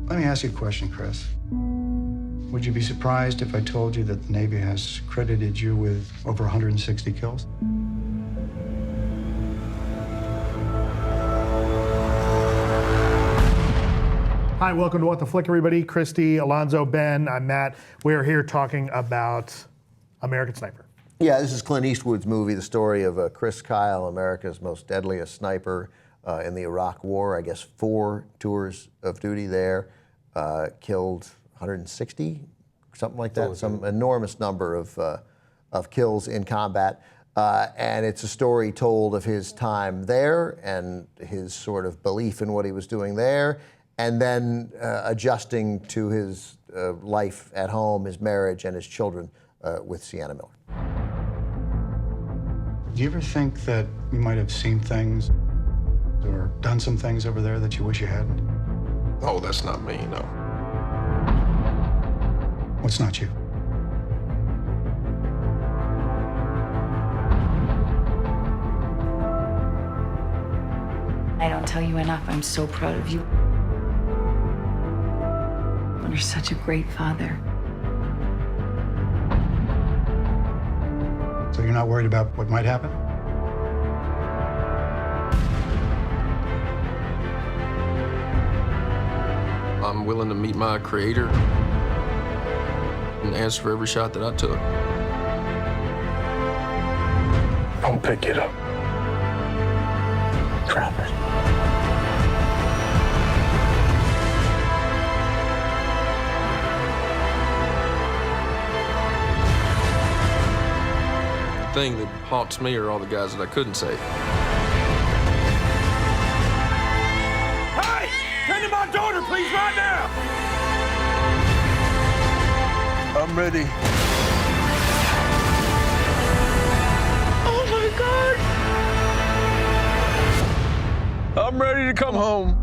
Let me ask you a question, Chris. Would you be surprised if I told you that the Navy has credited you with over 160 kills? Hi, welcome to What the Flick, everybody. Christy, Alonzo, Ben, I'm Matt. We're here talking about American Sniper. Yeah, this is Clint Eastwood's movie, the story of Chris Kyle, America's most deadliest sniper in the Iraq War. I guess 4 tours of duty there, killed 160, something like that, some enormous number of kills in combat. And it's a story told of his time there and his sort of belief in what he was doing there, and then adjusting to his life at home, his marriage, and his children with Sienna Miller. Do you ever think that you might have seen things or done some things over there that you wish you hadn't? Oh, that's not me, no. What's not you? I don't tell you enough. I'm so proud of you. You're such a great father. So you're not worried about what might happen? I'm willing to meet my creator and answer for every shot that I took. I'll pick it up. Drop it. The thing that haunts me are all the guys that I couldn't save. Hey! Tend to my daughter, please, right now! I'm ready. Oh, my God! I'm ready to come home.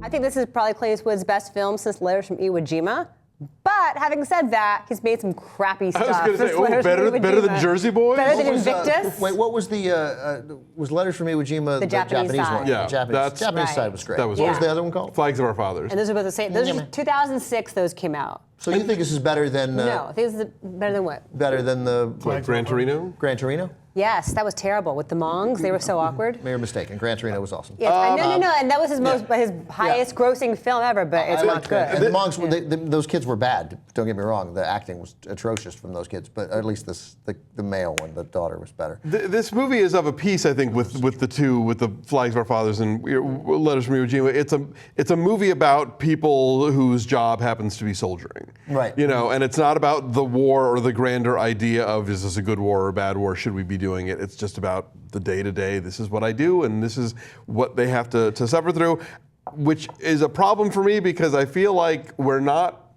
I think this is probably Clint Eastwood's best film since Letters from Iwo Jima. But having said that, he's made some crappy stuff. I was going to say, better than Jersey Boys? Better than Invictus? Wait, what was was Letters from Iwo Jima The Japanese side. one? Yeah, the Japanese right. side was great. That was What was great. the other one called? Flags of Our Fathers. And those are both the same. Those are 2006, those came out. So you think this is better than... No, I think this is better than what? Better than the... Like Gran Torino? Gran Torino? Yes, that was terrible with the Mongs. They were so awkward. You're mistaken. Gran Torino was awesome. Yes, no, and that was his his highest grossing film ever, but it's not good. And the Monks, those kids were bad. Don't get me wrong. The acting was atrocious from those kids, but at least the male one, the daughter, was better. This movie is of a piece, I think, with the Flags of Our Fathers and Letters from Iwo Jima. It's a movie about people whose job happens to be soldiering. Right. You know, and it's not about the war or the grander idea of, is this a good war or a bad war? Should we be doing it? It's just about the day-to-day. This is what I do, and this is what they have to suffer through, which is a problem for me because I feel like we're not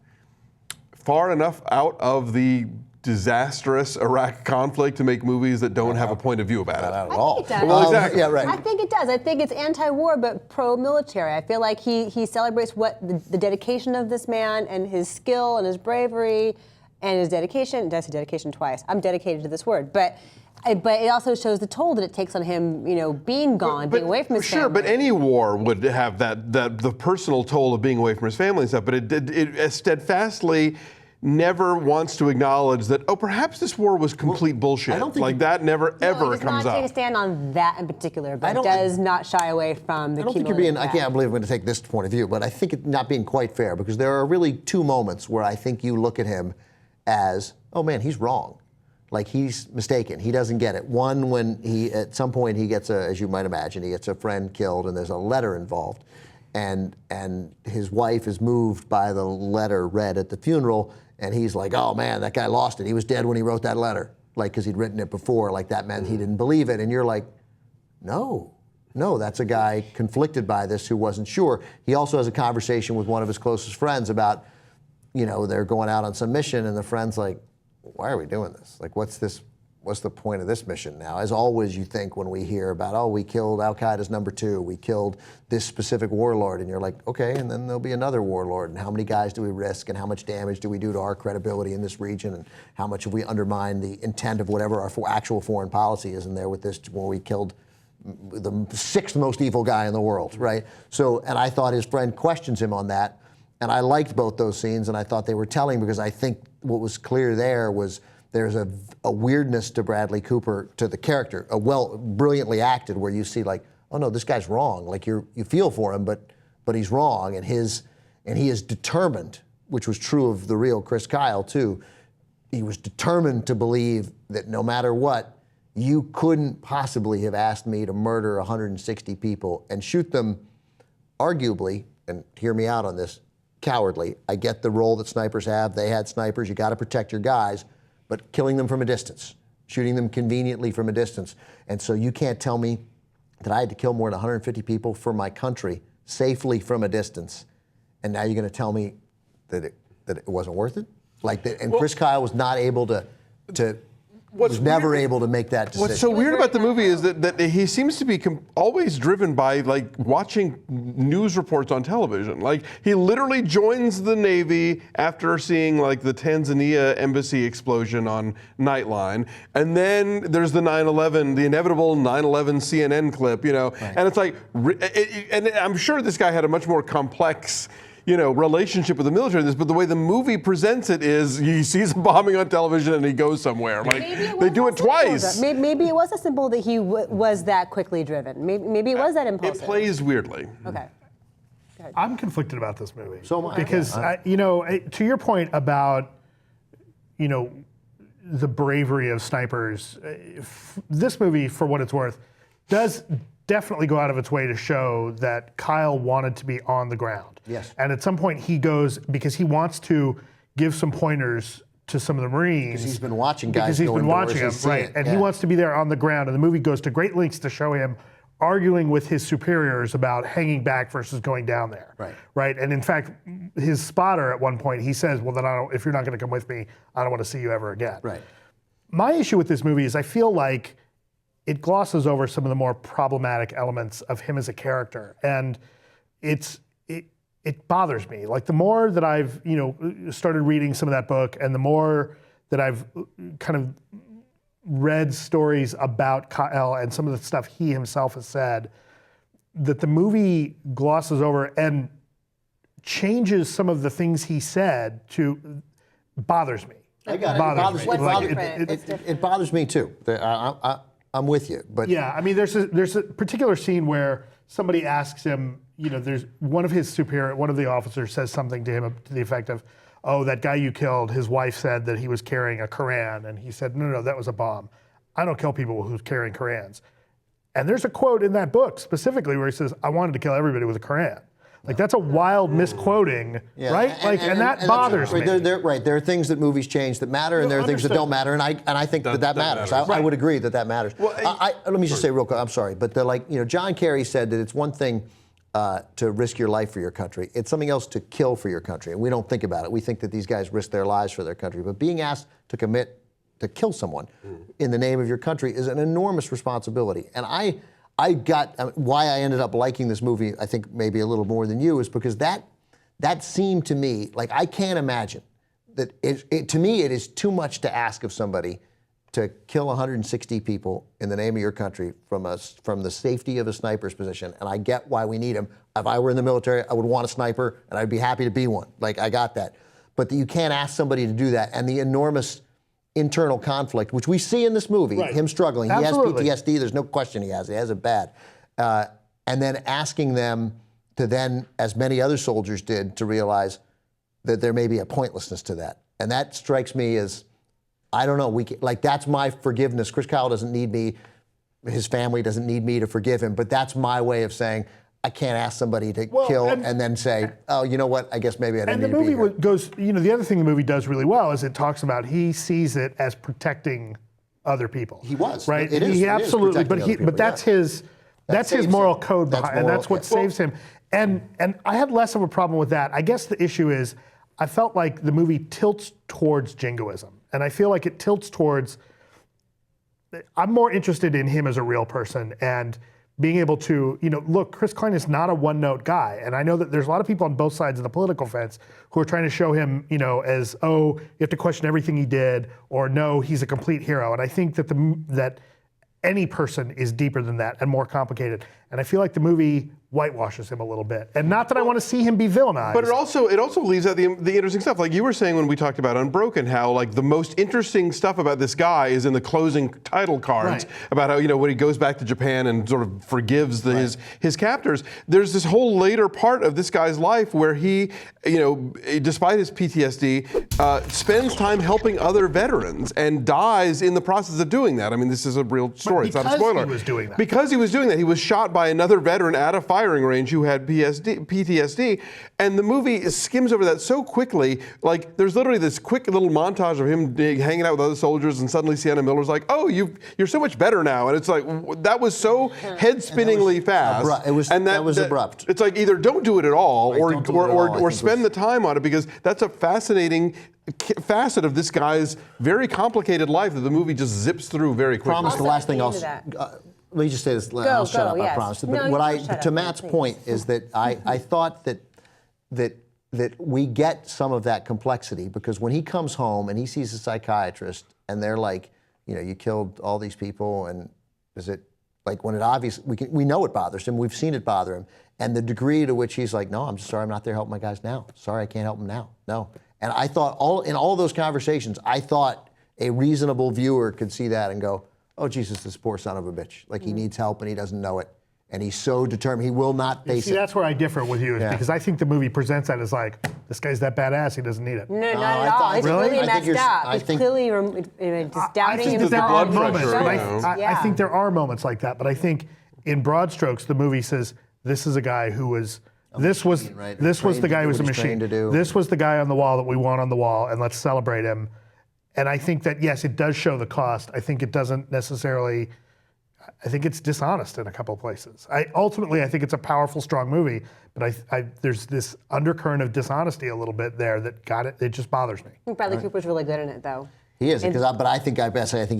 far enough out of the disastrous Iraq conflict to make movies that don't have a point of view about it. Not at all. it does. Well, exactly. Yeah, right. I think it does. I think it's anti-war but pro-military. I feel like he celebrates what the dedication of this man and his skill and his bravery and his dedication. Did I say dedication twice? I'm dedicated to this word, but it also shows the toll that it takes on him, you know, being gone, being away from his family. Sure, but any war would have the personal toll of being away from his family and stuff. But it steadfastly never wants to acknowledge that, oh, perhaps this war was complete bullshit. I don't think like that never ever He does comes not up. take a stand on that in particular, but does not shy away from the I don't think you're being, I can't believe I'm going to take this point of view, but I think it's not being quite fair because there are really 2 moments where I think you look at him as, oh man, he's wrong. Like he's mistaken. He doesn't get it. One, when at some point he gets as you might imagine, he gets a friend killed and there's a letter involved. And his wife is moved by the letter read at the funeral and he's like, oh man, that guy lost it. He was dead when he wrote that letter. Like, because he'd written it before, like that meant he didn't believe it. And you're like, no, that's a guy conflicted by this who wasn't sure. He also has a conversation with one of his closest friends about, you know, they're going out on some mission and the friend's like, why are we doing this? Like, what's the point of this mission now? As always, you think when we hear about, oh, we killed Al-Qaeda's number 2, we killed this specific warlord, and you're like, okay, and then there'll be another warlord, and how many guys do we risk, and how much damage do we do to our credibility in this region, and how much have we undermined the intent of whatever our actual foreign policy is in there with this, when we killed the sixth most evil guy in the world, right? So, and I thought his friend questions him on that, and I liked both those scenes, and I thought they were telling because I think what was clear there was there's a weirdness to Bradley Cooper, to the character, brilliantly acted, where you see like, oh no, this guy's wrong. Like you feel for him, but he's wrong, and he is determined, which was true of the real Chris Kyle too. He was determined to believe that no matter what, you couldn't possibly have asked me to murder 160 people and shoot them, arguably, and hear me out on this, cowardly. I get the role that snipers have. They had snipers. You got to protect your guys, but killing them from a distance, shooting them conveniently from a distance. And so you can't tell me that I had to kill more than 150 people for my country safely from a distance, and now you're going to tell me that it wasn't worth it? Like that, and Chris Kyle was not able to was never able to make that decision. What's so weird about the movie is that he seems to be always driven by like watching news reports on television. Like he literally joins the Navy after seeing like the Tanzania embassy explosion on Nightline, and then there's the 9/11, the inevitable 9/11 CNN clip, and it's like, and I'm sure this guy had a much more complex relationship with the military in this, but the way the movie presents it is he sees a bombing on television and he goes somewhere. Like they do it twice. Maybe it wasn't simple that he was that quickly driven. Maybe it was that impulsive. It plays weirdly. Okay. I'm conflicted about this movie. So am I. Because, to your point about, the bravery of snipers, this movie, for what it's worth, does definitely go out of its way to show that Kyle wanted to be on the ground. Yes. And at some point he goes, because he wants to give some pointers to some of the Marines. Because he's been watching guys Because he's go been indoors watching and them, see right. it. And Yeah. he wants to be there on the ground. And the movie goes to great lengths to show him arguing with his superiors about hanging back versus going down there. Right. Right. And in fact, his spotter at one point, he says, well, then if you're not going to come with me, I don't want to see you ever again. Right. My issue with this movie is I feel like it glosses over some of the more problematic elements of him as a character, and it bothers me. Like the more that I've started reading some of that book, and the more that I've kind of read stories about Kyle and some of the stuff he himself has said, that the movie glosses over and changes some of the things he said to bothers me. I got it bothers me too. I'm with you, but yeah, I mean, there's a particular scene where somebody asks him, there's one of the officers says something to him to the effect of, "Oh, that guy you killed, his wife said that he was carrying a Koran," and he said, "No, that was a bomb. I don't kill people who's carrying Korans." And there's a quote in that book specifically where he says, "I wanted to kill everybody with a Koran." Like that's a wild misquoting, right? And that bothers me. There are things that movies change that matter, and there are things that don't matter, and I think that matters. I would agree that matters. Well, let me just say real quick. I'm sorry, but John Kerry said that it's one thing to risk your life for your country. It's something else to kill for your country, and we don't think about it. We think that these guys risk their lives for their country, but being asked to kill someone in the name of your country is an enormous responsibility. And why I ended up liking this movie, I think maybe a little more than you, is because that seemed to me, like I can't imagine that to me it is too much to ask of somebody to kill 160 people in the name of your country from the safety of a sniper's position. And I get why we need them. If I were in the military, I would want a sniper and I'd be happy to be one. Like I got that. But you can't ask somebody to do that. And the enormous internal conflict, which we see in this movie, him struggling. Absolutely. He has PTSD, there's no question he has it bad. And then asking them to then, as many other soldiers did, to realize that there may be a pointlessness to that. And that strikes me as, I don't know, that's my forgiveness. Chris Kyle doesn't need me, his family doesn't need me to forgive him, but that's my way of saying, I can't ask somebody to kill and then say, oh, you know what? I guess maybe I don't need to be here. And the movie goes, the other thing the movie does really well is it talks about he sees it as protecting other people. He was. Right? It is, he absolutely, it is protecting other people, but that's his moral code behind, and that's what saves him. And I had less of a problem with that. I guess the issue is I felt like the movie tilts towards jingoism. And I feel like it tilts towards, I'm more interested in him as a real person and being able to, look, Chris Klein is not a one-note guy. And I know that there's a lot of people on both sides of the political fence who are trying to show him, as, oh, you have to question everything he did, or no, he's a complete hero. And I think that any person is deeper than that and more complicated. And I feel like the movie whitewashes him a little bit. And not that I want to see him be villainized. But it also leaves out the interesting stuff. Like you were saying when we talked about Unbroken, how like the most interesting stuff about this guy is in the closing title cards, about how, when he goes back to Japan and sort of forgives his captors. There's this whole later part of this guy's life where he, despite his PTSD, spends time helping other veterans and dies in the process of doing that. I mean, this is a real story. It's not a spoiler. Because he was doing that. Because he was doing that, he was shot by another veteran at a firing range who had PTSD, and the movie skims over that so quickly. Like, there's literally this quick little montage of him hanging out with other soldiers, and suddenly Sienna Miller's like, "Oh, you're so much better now," and it's like that was so head-spinningly fast. That was abrupt. It's like either don't do it at all, or spend the time on it, because that's a fascinating facet of this guy's very complicated life that the movie just zips through very quickly. Promise the last thing else. Let me just say this. I'll shut up. Yes. I promise. No, But to Matt's point is that I thought that we get some of that complexity, because when he comes home and he sees a psychiatrist and they're like, you killed all these people, and is it like, when it obviously we know it bothers him, we've seen it bother him, and the degree to which he's like, no, I'm sorry, I'm not there helping my guys now. Sorry, I can't help them now. No. And I thought in all those conversations, I thought a reasonable viewer could see that and go, oh, Jesus, this poor son of a bitch. Like, he needs help and he doesn't know it. And he's so determined, he will not face it. See, that's where I differ with you, because I think the movie presents that as like, this guy's that badass, he doesn't need it. No, not at all. He's really messed up. He's clearly just doubting himself. There are moments. I think there are moments like that, but I think in broad strokes, the movie says, this is a guy who was, this was the guy who was a machine. This was the guy on the wall that we want on the wall, and let's celebrate him. And I think that, yes, it does show the cost. I think it doesn't necessarily, I think it's dishonest in a couple of places. Ultimately, I think it's a powerful, strong movie, but there's this undercurrent of dishonesty a little bit there that it just bothers me. I think Bradley Cooper's really good in it, though. He is, but I think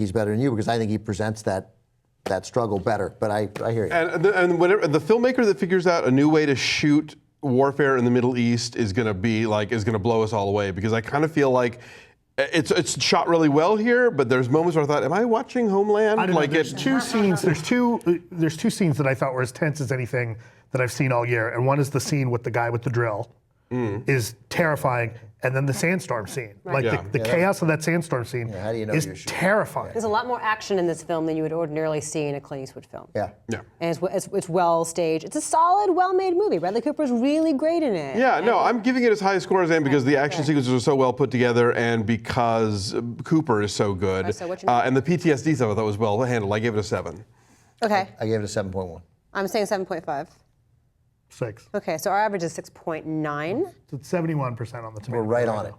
he's better than you, because I think he presents that struggle better. But I hear you. And whenever the filmmaker that figures out a new way to shoot warfare in the Middle East is going to blow us all away, because I kind of feel like it's shot really well here, but there's moments where I thought, am I watching Homeland? I don't know. There's two scenes that I thought were as tense as anything that I've seen all year. And one is the scene with the guy with the drill is terrifying. And then the sandstorm scene. Right. Like the chaos of that sandstorm scene is terrifying. There's a lot more action in this film than you would ordinarily see in a Clint Eastwood film. Yeah. And it's well staged. It's a solid, well-made movie. Bradley Cooper's really great in it. Yeah, no, I'm giving it as high a score as I am, because the action sequences are so well put together, and because Cooper is so good. And the PTSD stuff I thought was well handled. I gave it a 7. Okay. I gave it a 7.1. I'm saying 7.5. 6. Okay, so our average is 6.9. So it's 71% on the tomato. We're right on it.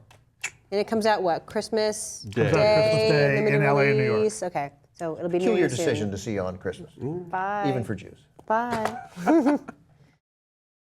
And it comes out what? Christmas Day. Christmas Day in LA and New York. Okay, so it'll be New Peculiar Year's decision soon. to see on Christmas. Bye. Even for Jews. Bye.